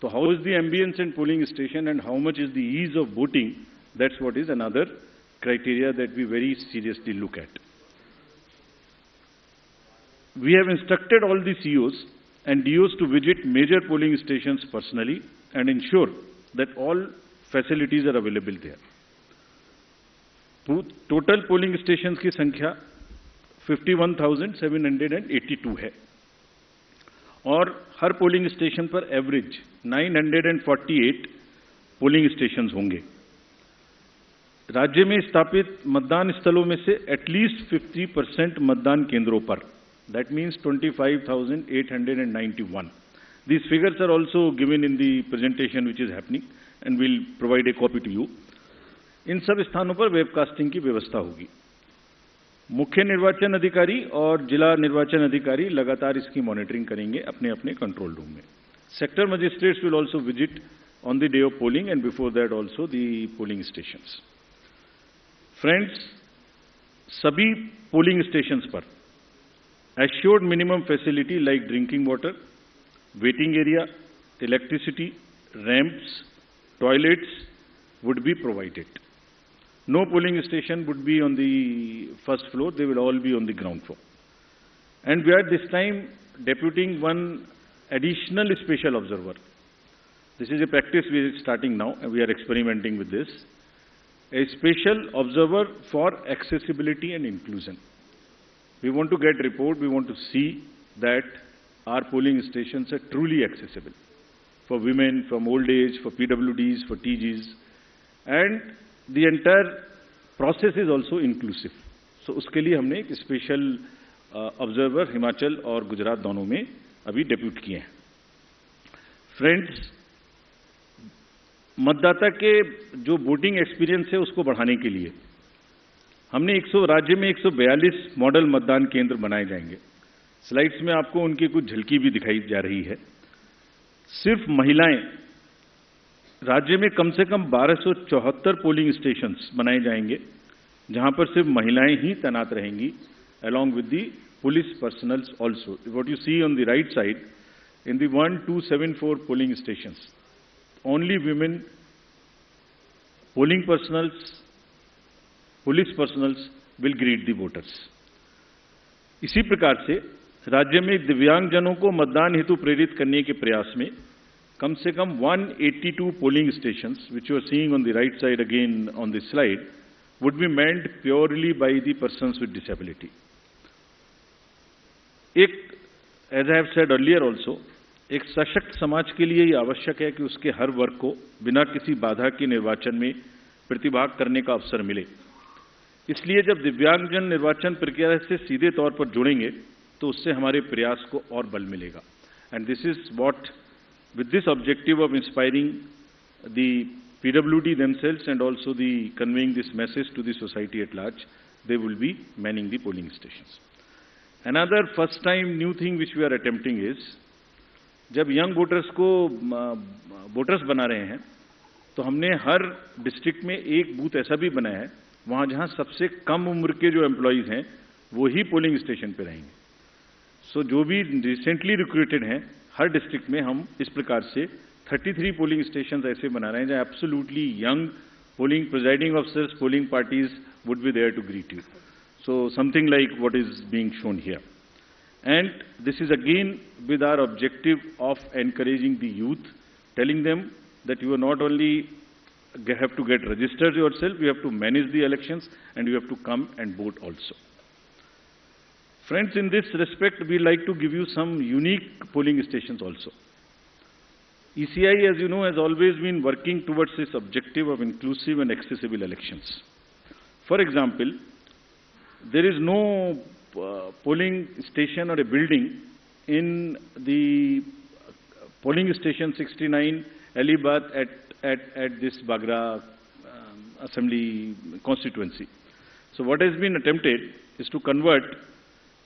So how is the ambience and polling station and how much is the ease of voting? That's what is another criteria that we very seriously look at. We have instructed all the COs and DOs to visit major polling stations personally and ensure that all facilities are available there. Total polling stations की संख्या 51,782 है और हर polling station पर average 948 polling stations होंगे। राज्य में स्थापित मतदान स्थलों में से एटलीस्ट 50% मतदान केंद्रों पर, that means 25,891. These figures are also given in the presentation which is happening and we'll provide a copy to you. इन सब स्थानों पर वेबकास्टिंग की व्यवस्था होगी। मुख्य निर्वाचन अधिकारी और जिला निर्वाचन अधिकारी लगातार इसकी मॉनिटरिंग करेंगे अपने अपने कंट्रोल रूम में। Sector magistrates will also visit on the day of polling and before that also the polling stations. Friends, सभी पोलिंग स्टेशंस पर assured minimum facility like drinking water, waiting area, electricity, ramps, toilets would be provided. No polling station would be on the first floor, they will all be on the ground floor. And we are this time deputing one additional special observer. This is a practice we are starting now and we are experimenting with this. A special observer for accessibility and inclusion. We want to get report, we want to see that our polling stations are truly accessible for women, from old age, for PWDs, for TGs. And the entire process is also inclusive. So उसके लिए हमने एक special observer Himachal और गुजरात दोनों में अभी depute किए हैं। फ्रेंड्स, मतदाता के जो वोटिंग एक्सपीरियंस है उसको बढ़ाने के लिए हमने राज्य में 142 मॉडल मतदान केंद्र बनाए जाएंगे। स्लाइड्स में आपको उनकी कुछ झलकी भी दिखाई जा रही है। सिर्फ महिलाएं, राज्य में कम से कम 1274 पोलिंग स्टेशंस बनाए जाएंगे जहां पर सिर्फ महिलाएं ही तैनात रहेंगी, along with the police personnel also. What you see on the right side, in the 1274 polling stations, only women, polling personnels, police personnels will greet the voters. इसी प्रकार से राज्य में दिव्यांगजनों को मतदान हेतु प्रेरित करने के प्रयास में कम से कम 182 polling stations, which you are seeing on the right side again on this slide, would be manned purely by the persons with disability. As I have said earlier also, एक सशक्त समाज के लिए ये आवश्यक है कि उसके हर वर्ग को बिना किसी बाधा के निर्वाचन में प्रतिभाग करने का अवसर मिले। इसलिए जब दिव्यांगजन निर्वाचन प्रक्रिया से सीधे तौर पर जुड़ेंगे तो उससे हमारे प्रयास को और बल मिलेगा। And this is what, with this objective of inspiring the PWD themselves and also the conveying this message to the society at large, they will be manning the polling stations. Another first time new thing which we are attempting is, जब young voters को voters बना रहे हैं तो हमने हर district में एक booth ऐसा भी बनाया है वहां जहां सबसे कम उम्र के जो एम्प्लॉइज हैं वो ही पोलिंग स्टेशन पे रहेंगे। सो जो भी रिसेंटली रिक्रूटेड हैं हर डिस्ट्रिक्ट में हम इस प्रकार से 33 पोलिंग स्टेशन ऐसे बना रहे हैं जहां absolutely young polling presiding officers, polling parties would be there to greet you. So something like what is being shown here. And this is again with our objective of encouraging the youth, telling them that you are not only have to get registered yourself, you have to manage the elections and you have to come and vote also. Friends, in this respect, we like to give you some unique polling stations also. ECI, as you know, has always been working towards this objective of inclusive and accessible elections. For example, there is no polling station or a building in the polling station 69 Alibath at this Bagra assembly constituency. So what has been attempted is to convert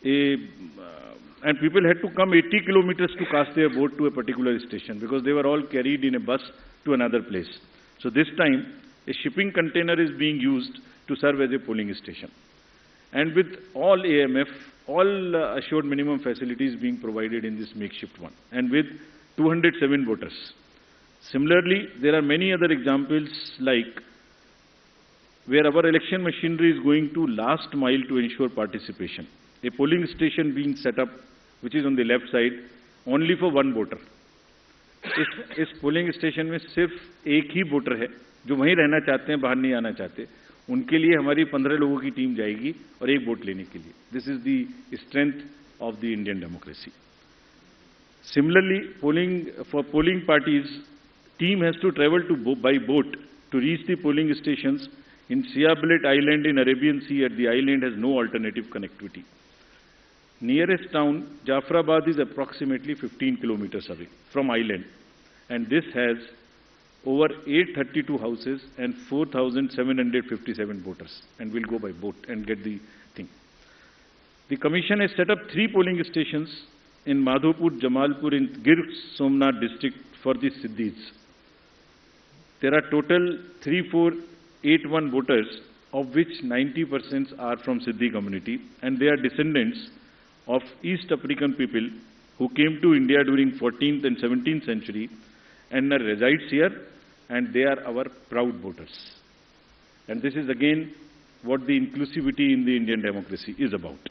and people had to come 80 kilometers to cast their vote to a particular station because they were all carried in a bus to another place. So this time a shipping container is being used to serve as a polling station. And with all AMF, all assured minimum facilities being provided in this makeshift one, and with 207 voters. Similarly, there are many other examples like where our election machinery is going to last mile to ensure participation. A polling station being set up, which is on the left side, only for one voter. इस polling station में सिर्फ एक ही voter है जो वहीं रहना चाहते हैं, बाहर नहीं आना चाहते. उनके लिए हमारी 15 लोगों की टीम जाएगी और एक वोट लेने के लिए. This is the strength of the Indian democracy. Similarly, for polling parties, team has to travel by boat to reach the polling stations in Siabelet Island in Arabian Sea. At the island has no alternative connectivity. Nearest town, Jafrabad, is approximately 15 kilometers away from island, and this has over 832 houses and 4,757 voters, and will go by boat and get the thing. The commission has set up 3 polling stations in Madhopur, Jamalpur, in Gir Somnath district for the Siddhis. There are total 3481 voters, of which 90% are from Siddhi community, and they are descendants of East African people who came to India during 14th and 17th century and resides here, and they are our proud voters. And this is again what the inclusivity in the Indian democracy is about.